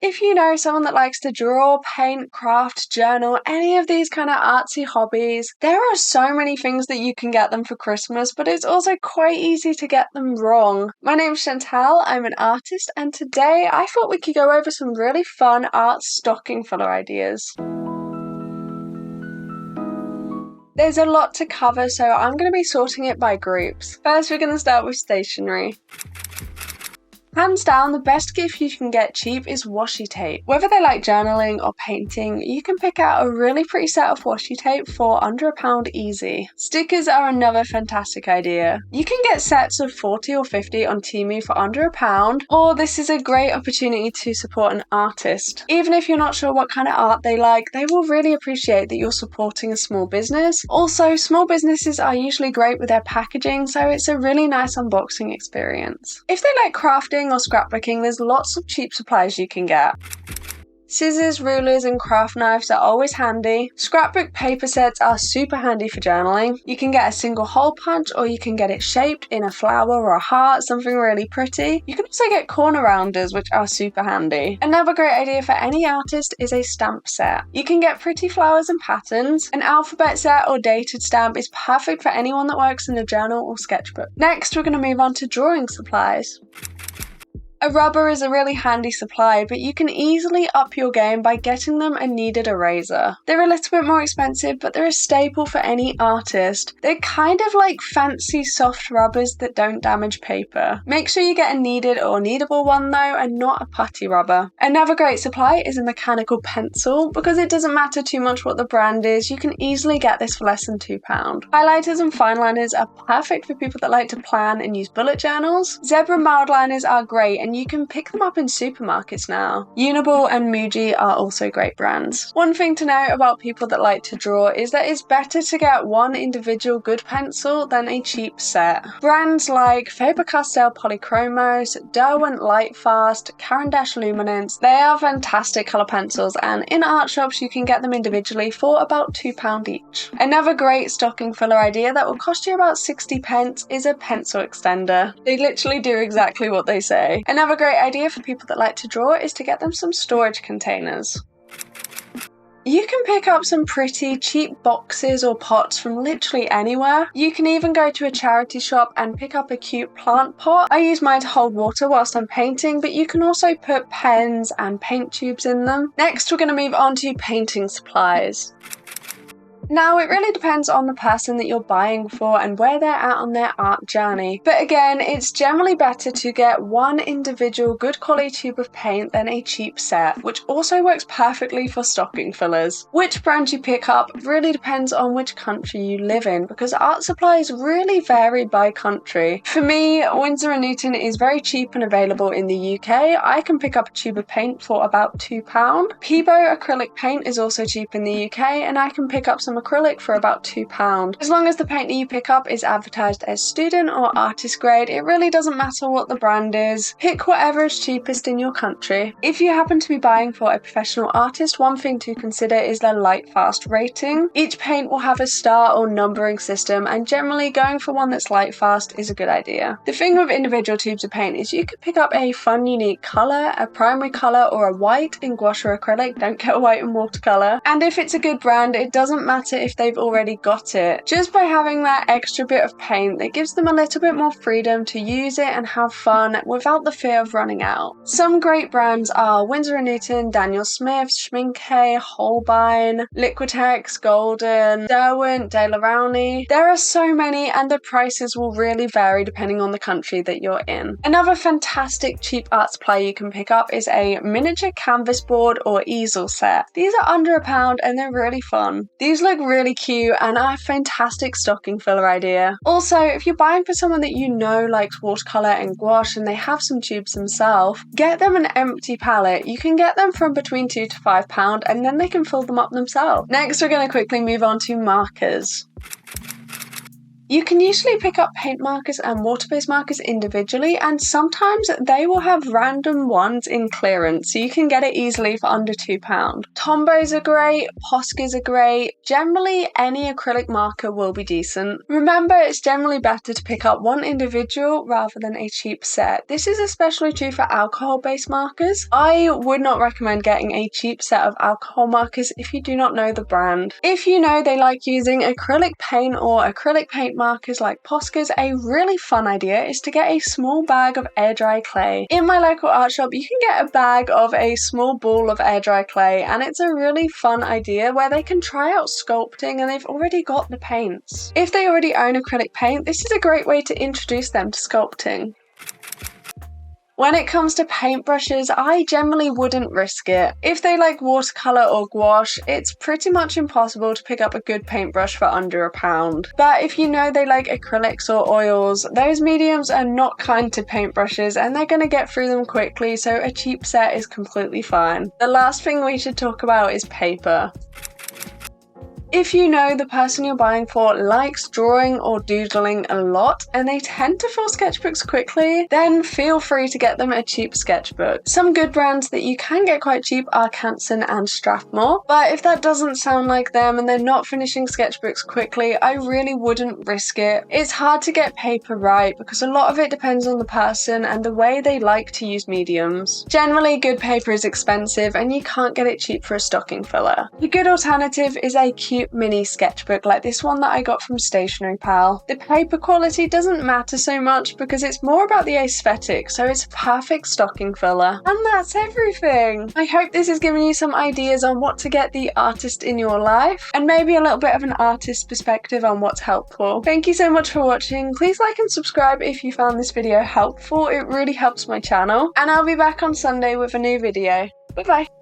If you know someone that likes to draw, paint, craft, journal, any of these kind of artsy hobbies, there are so many things that you can get them for Christmas, but it's also quite easy to get them wrong. My name's Chantal, I'm an artist, and today I thought we could go over some really fun art stocking filler ideas. There's a lot to cover, so I'm going to be sorting it by groups. First, we're going to start with stationery. Hands down, the best gift you can get cheap is washi tape. Whether they like journaling or painting, you can pick out a really pretty set of washi tape for under £1 easy. Stickers are another fantastic idea. You can get sets of 40 or 50 on Temu for under £1, or this is a great opportunity to support an artist. Even if you're not sure what kind of art they like, they will really appreciate that you're supporting a small business. Also, small businesses are usually great with their packaging, so it's a really nice unboxing experience. If they like crafting or scrapbooking, there's lots of cheap supplies you can get. Scissors, rulers, and craft knives are always handy. Scrapbook paper sets are super handy for journaling. You can get a single hole punch, or you can get it shaped in a flower or a heart, something really pretty. You can also get corner rounders, which are super handy. Another great idea for any artist is a stamp set. You can get pretty flowers and patterns. An alphabet set or dated stamp is perfect for anyone that works in a journal or sketchbook. Next, we're going to move on to drawing supplies. A rubber is a really handy supply, but you can easily up your game by getting them a kneaded eraser. They're a little bit more expensive, but they're a staple for any artist. They're kind of like fancy soft rubbers that don't damage paper. Make sure you get a kneaded or kneadable one though, and not a putty rubber. Another great supply is a mechanical pencil. Because it doesn't matter too much what the brand is, you can easily get this for less than £2. Highlighters and fine liners are perfect for people that like to plan and use bullet journals. Zebra mild liners are great, and you can pick them up in supermarkets now. Uniball and Muji are also great brands. One thing to note about people that like to draw is that it's better to get one individual good pencil than a cheap set. Brands like Faber-Castell Polychromos, Derwent Lightfast, Caran d'Ache Luminance, they are fantastic colour pencils, and in art shops you can get them individually for about £2 each. Another great stocking filler idea that will cost you about 60p is a pencil extender. They literally do exactly what they say. Another great idea for people that like to draw is to get them some storage containers. You can pick up some pretty cheap boxes or pots from literally anywhere. You can even go to a charity shop and pick up a cute plant pot. I use mine to hold water whilst I'm painting, but you can also put pens and paint tubes in them. Next, we're going to move on to painting supplies. Now, it really depends on the person that you're buying for and where they're at on their art journey. But again, it's generally better to get one individual good quality tube of paint than a cheap set, which also works perfectly for stocking fillers. Which brand you pick up really depends on which country you live in, because art supplies really vary by country. For me, Winsor & Newton is very cheap and available in the UK. I can pick up a tube of paint for about £2. Peebo acrylic paint is also cheap in the UK, and I can pick up some acrylic for about £2. As long as the paint that you pick up is advertised as student or artist grade, it really doesn't matter what the brand is. Pick whatever is cheapest in your country. If you happen to be buying for a professional artist, one thing to consider is their Lightfast rating. Each paint will have a star or numbering system, and generally going for one that's Lightfast is a good idea. The thing with individual tubes of paint is you could pick up a fun unique colour, a primary colour, or a white in gouache or acrylic. Don't get a white in watercolour. And if it's a good brand, it doesn't matter if they've already got it. Just by having that extra bit of paint, it gives them a little bit more freedom to use it and have fun without the fear of running out. Some great brands are Winsor & Newton, Daniel Smith, Schmincke, Holbein, Liquitex, Golden, Derwent, De La Rowney. There are so many, and the prices will really vary depending on the country that you're in. Another fantastic cheap art supply you can pick up is a miniature canvas board or easel set. These are under £1 and they're really fun. These look really cute and are a fantastic stocking filler idea. Also, if you're buying for someone that you know likes watercolour and gouache and they have some tubes themselves, get them an empty palette. You can get them from between £2 to £5 and then they can fill them up themselves. Next, we're going to quickly move on to markers. You can usually pick up paint markers and water-based markers individually, and sometimes they will have random ones in clearance, so you can get it easily for under £2. Tombows are great, Poscas are great. Generally, any acrylic marker will be decent. Remember, it's generally better to pick up one individual rather than a cheap set. This is especially true for alcohol-based markers. I would not recommend getting a cheap set of alcohol markers if you do not know the brand. If you know they like using acrylic paint or acrylic paint markers like Poscas, a really fun idea is to get a small bag of air dry clay. In my local art shop, you can get a bag of a small ball of air dry clay, and it's a really fun idea where they can try out sculpting and they've already got the paints. If they already own acrylic paint, this is a great way to introduce them to sculpting. When it comes to paintbrushes, I generally wouldn't risk it. If they like watercolour or gouache, it's pretty much impossible to pick up a good paintbrush for under £1. But if you know they like acrylics or oils, those mediums are not kind to paintbrushes and they're going to get through them quickly, so a cheap set is completely fine. The last thing we should talk about is paper. If you know the person you're buying for likes drawing or doodling a lot and they tend to fill sketchbooks quickly, then feel free to get them a cheap sketchbook. Some good brands that you can get quite cheap are Canson and Strathmore, but if that doesn't sound like them and they're not finishing sketchbooks quickly, I really wouldn't risk it. It's hard to get paper right because a lot of it depends on the person and the way they like to use mediums. Generally, good paper is expensive and you can't get it cheap for a stocking filler. A good alternative is a cute mini sketchbook like this one that I got from Stationery Pal. The paper quality doesn't matter so much because it's more about the aesthetic, so it's a perfect stocking filler. And that's everything! I hope this has given you some ideas on what to get the artist in your life, and maybe a little bit of an artist's perspective on what's helpful. Thank you so much for watching. Please like and subscribe if you found this video helpful. It really helps my channel. And I'll be back on Sunday with a new video. Bye bye!